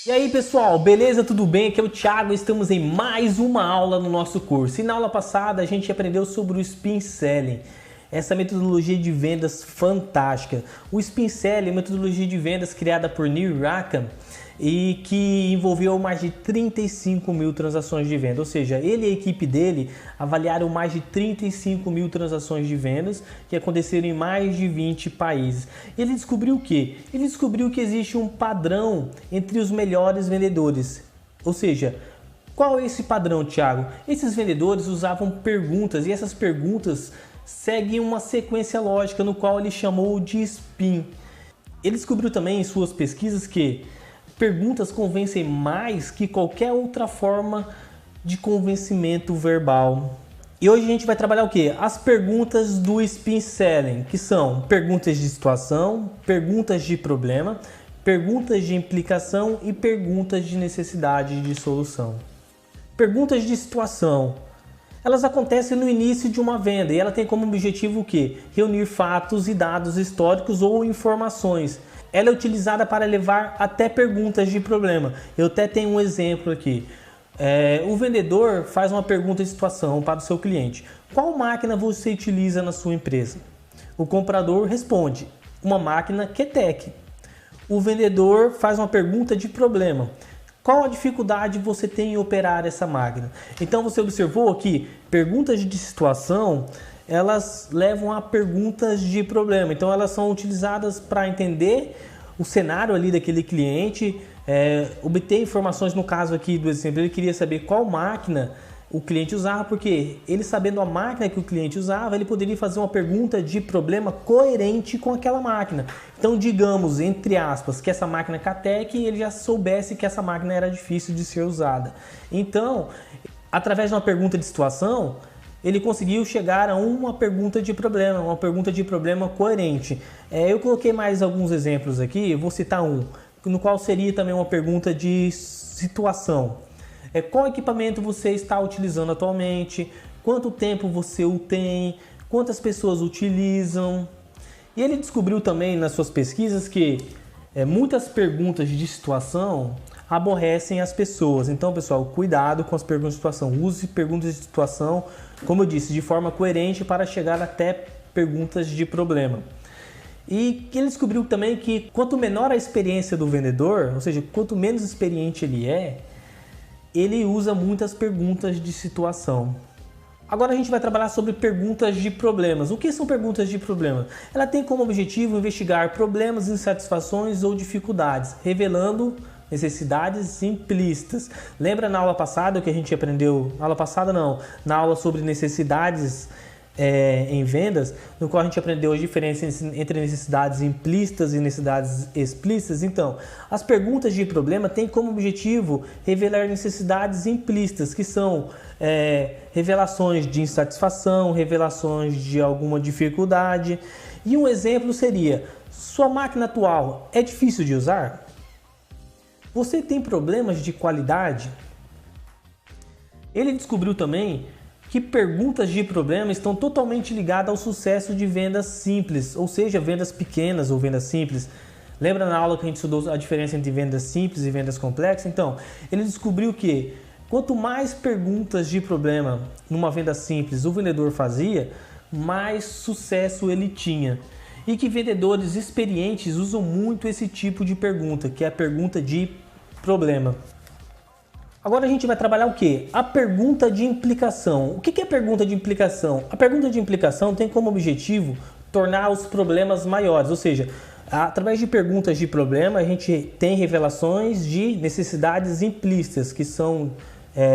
E aí pessoal, beleza? Tudo bem? Aqui é o Thiago, estamos em mais uma aula no nosso curso. E na aula passada a gente aprendeu sobre o Spin Selling, essa metodologia de vendas fantástica. O Spin Selling é uma metodologia de vendas criada por Neil Rackham e que envolveu mais de 35 mil transações de venda. Ou seja, ele e a equipe dele avaliaram mais de 35 mil transações de vendas que aconteceram em mais de 20 países. Ele descobriu o quê? Ele descobriu que existe um padrão entre os melhores vendedores. Ou seja, qual é esse padrão, Thiago? Esses vendedores usavam perguntas e essas perguntas seguem uma sequência lógica no qual ele chamou de spin. Ele descobriu também em suas pesquisas que perguntas convencem mais que qualquer outra forma de convencimento verbal. E hoje a gente vai trabalhar o quê? As perguntas do Spin Selling, que são perguntas de situação, perguntas de problema, perguntas de implicação e perguntas de necessidade de solução. Perguntas de situação. Elas acontecem no início de uma venda e ela tem como objetivo o quê? Reunir fatos e dados históricos ou informações. Ela é utilizada para levar até perguntas de problema. Eu até tenho um exemplo aqui. O vendedor faz uma pergunta de situação para o seu cliente. Qual máquina você utiliza na sua empresa? O comprador responde, uma máquina QTEC. O vendedor faz uma pergunta de problema. Qual a dificuldade você tem em operar essa máquina? Então você observou que perguntas de situação elas levam a perguntas de problema. Então elas são utilizadas para entender o cenário ali daquele cliente, obter informações. No caso aqui do exemplo, ele queria saber qual máquina o cliente usava, porque ele sabendo a máquina que o cliente usava, ele poderia fazer uma pergunta de problema coerente com aquela máquina. Então digamos, entre aspas, que essa máquina é QTEC, ele já soubesse que essa máquina era difícil de ser usada. Então, através de uma pergunta de situação, ele conseguiu chegar a uma pergunta de problema coerente. Eu coloquei mais alguns exemplos aqui, eu vou citar um, no qual seria também uma pergunta de situação. Qual equipamento você está utilizando atualmente? Quanto tempo você o tem? Quantas pessoas utilizam? E ele descobriu também nas suas pesquisas que muitas perguntas de situação aborrecem as pessoas. Então, pessoal, cuidado com as perguntas de situação. Use perguntas de situação, como eu disse, de forma coerente para chegar até perguntas de problema. E ele descobriu também que quanto menor a experiência do vendedor, ou seja, quanto menos experiente ele usa muitas perguntas de situação. Agora a gente vai trabalhar sobre perguntas de problemas. O que são perguntas de problema? Ela tem como objetivo investigar problemas, insatisfações ou dificuldades, revelando necessidades implícitas. Lembra na aula passada que a gente aprendeu? Na aula sobre necessidades em vendas, no qual a gente aprendeu a diferença entre necessidades implícitas e necessidades explícitas. Então, as perguntas de problema têm como objetivo revelar necessidades implícitas, que são revelações de insatisfação, revelações de alguma dificuldade. E um exemplo seria: sua máquina atual é difícil de usar? Você tem problemas de qualidade? Ele descobriu também que perguntas de problema estão totalmente ligadas ao sucesso de vendas simples, ou seja, vendas pequenas ou vendas simples. Lembra na aula que a gente estudou a diferença entre vendas simples e vendas complexas? Então, ele descobriu que quanto mais perguntas de problema numa venda simples o vendedor fazia, mais sucesso ele tinha. E que vendedores experientes usam muito esse tipo de pergunta, que é a pergunta de problema. Agora a gente vai trabalhar o quê? A pergunta de implicação. O que é a pergunta de implicação? A pergunta de implicação tem como objetivo tornar os problemas maiores, ou seja, através de perguntas de problema a gente tem revelações de necessidades implícitas, que são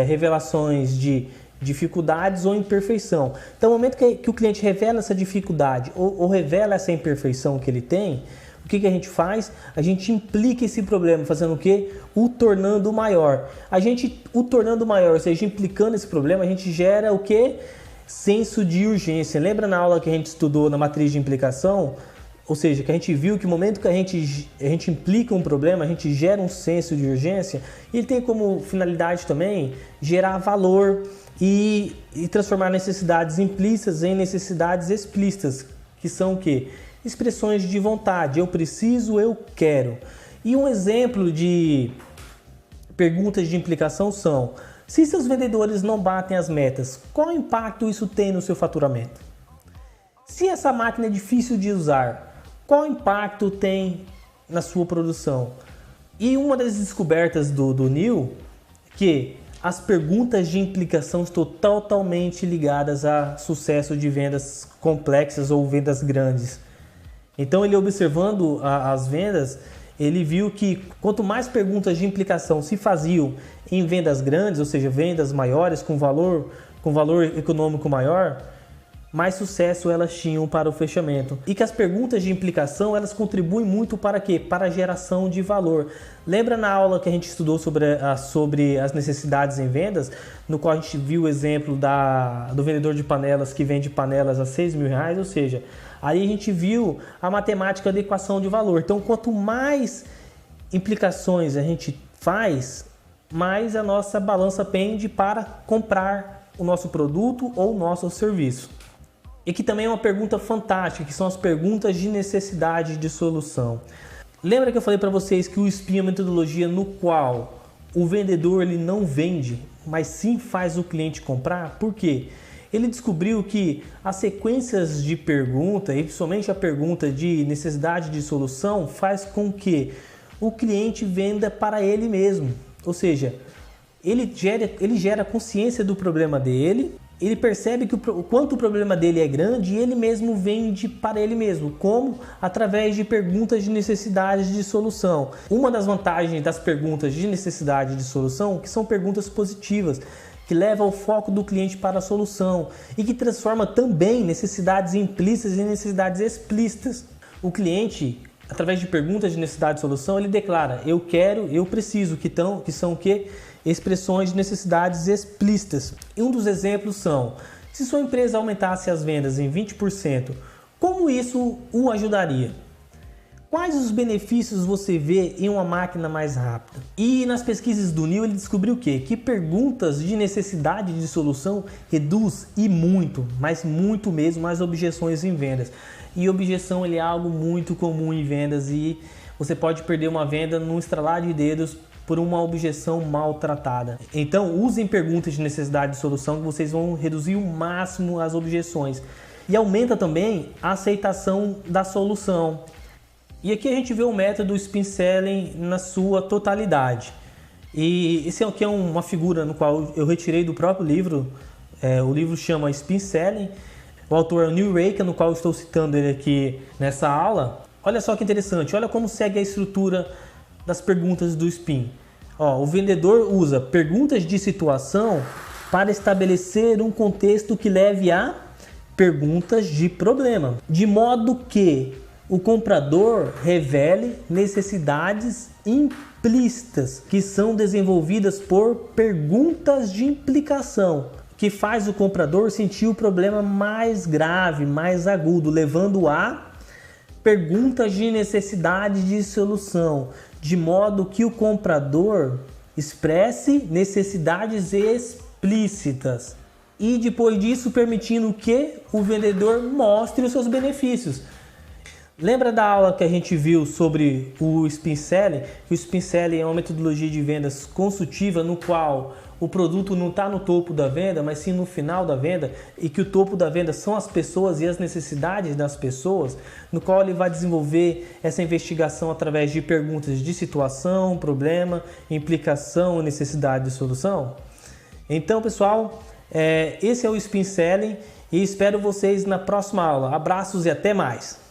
revelações de dificuldades ou imperfeição. Então, no momento que o cliente revela essa dificuldade ou revela essa imperfeição que ele tem, o que a gente faz? A gente implica esse problema, fazendo o quê? O tornando maior. O tornando maior, ou seja, implicando esse problema, a gente gera o quê? Senso de urgência. Lembra na aula que a gente estudou na matriz de implicação? Ou seja, que a gente viu que no momento que a gente implica um problema, a gente gera um senso de urgência. E ele tem como finalidade também gerar valor e transformar necessidades implícitas em necessidades explícitas, que são o quê? Expressões de vontade. Eu preciso, eu quero. E um exemplo de perguntas de implicação são: se seus vendedores não batem as metas, qual impacto isso tem no seu faturamento? Se essa máquina é difícil de usar, qual impacto tem na sua produção? E uma das descobertas do Neil, que as perguntas de implicação estão totalmente ligadas a sucesso de vendas complexas ou vendas grandes. Então, ele observando as vendas, ele viu que quanto mais perguntas de implicação se faziam em vendas grandes, ou seja, vendas maiores com valor econômico maior, mais sucesso elas tinham para o fechamento. E que as perguntas de implicação, elas contribuem muito para quê? Para a geração de valor. Lembra na aula que a gente estudou sobre as necessidades em vendas, no qual a gente viu o exemplo do vendedor de panelas que vende panelas a R$6.000, ou seja, aí a gente viu a matemática da equação de valor. Então, quanto mais implicações a gente faz, mais a nossa balança pende para comprar o nosso produto ou o nosso serviço. E que também é uma pergunta fantástica, que são as perguntas de necessidade de solução. Lembra que eu falei para vocês que o SPIN é uma metodologia no qual o vendedor ele não vende, mas sim faz o cliente comprar? Por quê? Ele descobriu que as sequências de pergunta, e principalmente a pergunta de necessidade de solução, faz com que o cliente venda para ele mesmo. Ou seja, ele gera consciência do problema dele, ele percebe que o quanto o problema dele é grande e ele mesmo vende para ele mesmo. Como? Através de perguntas de necessidade de solução. Uma das vantagens das perguntas de necessidade de solução, que são perguntas positivas, que levam o foco do cliente para a solução e que transforma também necessidades implícitas em necessidades explícitas. O cliente, através de perguntas de necessidade de solução, ele declara: eu quero, eu preciso, que são o quê? Expressões de necessidades explícitas. E um dos exemplos são: se sua empresa aumentasse as vendas em 20%, como isso o ajudaria? Quais os benefícios você vê em uma máquina mais rápida? E nas pesquisas do Neil ele descobriu o quê? Que perguntas de necessidade de solução reduz e muito, mas muito mesmo, as objeções em vendas. E objeção ele é algo muito comum em vendas e você pode perder uma venda num estralar de dedos por uma objeção maltratada. Então, usem perguntas de necessidade de solução que vocês vão reduzir o máximo as objeções. E aumenta também a aceitação da solução. E aqui a gente vê o método Spin Selling na sua totalidade. E esse aqui é uma figura no qual eu retirei do próprio livro. O livro chama Spin Selling. O autor é o Neil Rakan, no qual eu estou citando ele aqui nessa aula. Olha só que interessante, olha como segue a estrutura das perguntas do Spin. O vendedor usa perguntas de situação para estabelecer um contexto que leve a perguntas de problema, de modo que o comprador revele necessidades implícitas que são desenvolvidas por perguntas de implicação, que faz o comprador sentir o problema mais grave, mais agudo, levando a perguntas de necessidade de solução, de modo que o comprador expresse necessidades explícitas e depois disso permitindo que o vendedor mostre os seus benefícios. Lembra da aula que a gente viu sobre o Spin Selling? Que o Spin Selling é uma metodologia de vendas consultiva no qual o produto não está no topo da venda, mas sim no final da venda, e que o topo da venda são as pessoas e as necessidades das pessoas, no qual ele vai desenvolver essa investigação através de perguntas de situação, problema, implicação e necessidade de solução. Então, pessoal, esse é o Spin Selling e espero vocês na próxima aula. Abraços e até mais!